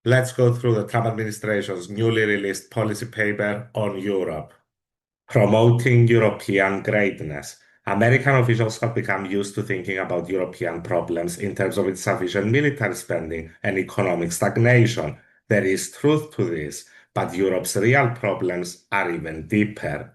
Let's go through the Trump administration's newly released policy paper on Europe. Promoting European greatness. American officials have become used to thinking about European problems in terms of insufficient military spending and economic stagnation. There is truth to this, but Europe's real problems are even deeper.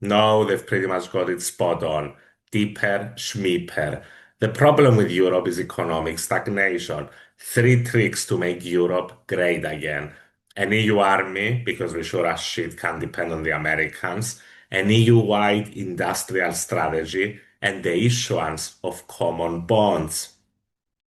No, they've pretty much got it spot on. Deeper, schmeeper. The problem with Europe is economic stagnation. Three tricks to make Europe great again. An EU army, because we sure as shit can't depend on the Americans, an EU-wide industrial strategy, and the issuance of common bonds.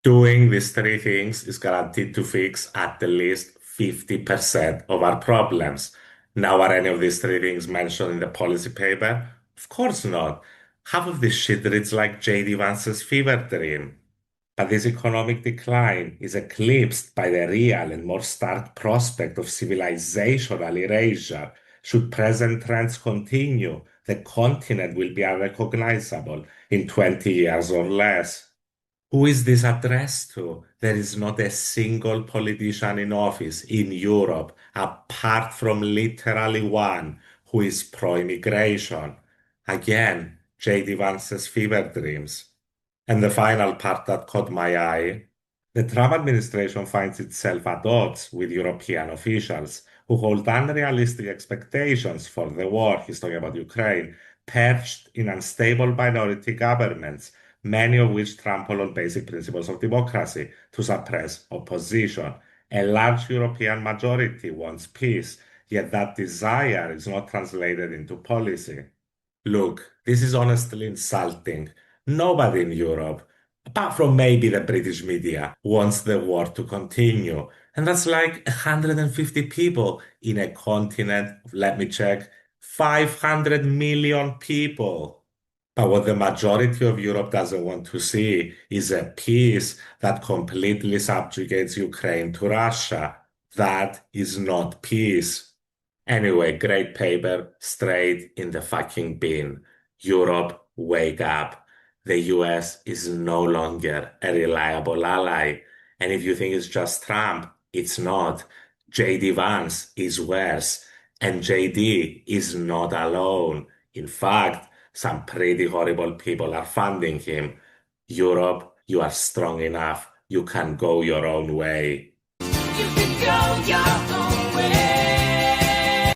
Doing these three things is guaranteed to fix at the least 50% of our problems. Now, are any of these three things mentioned in the policy paper? Of course not. Half of this shit reads like J.D. Vance's fever dream. But this economic decline is eclipsed by the real and more stark prospect of civilizational erasure. Should present trends continue, the continent will be unrecognizable in 20 years or less. Who is this addressed to? There is not a single politician in office in Europe, apart from literally one, who is pro-immigration. Again, J.D. Vance's fever dreams. And the final part that caught my eye, the Trump administration finds itself at odds with European officials who hold unrealistic expectations for the war, he's talking about Ukraine, perched in unstable minority governments, many of which trample on basic principles of democracy to suppress opposition. A large European majority wants peace, yet that desire is not translated into policy. Look, this is honestly insulting. Nobody in Europe, apart from maybe the British media, wants the war to continue. And that's like 150 people in a continent, let me check, 500 million people. But what the majority of Europe doesn't want to see is a peace that completely subjugates Ukraine to Russia. That is not peace. Anyway, great paper, straight in the fucking bin. Europe, wake up. The US is no longer a reliable ally. And if you think it's just Trump, it's not. JD Vance is worse. And JD is not alone. In fact, some pretty horrible people are funding him. Europe, you are strong enough. You can go your own way. You can go your own way.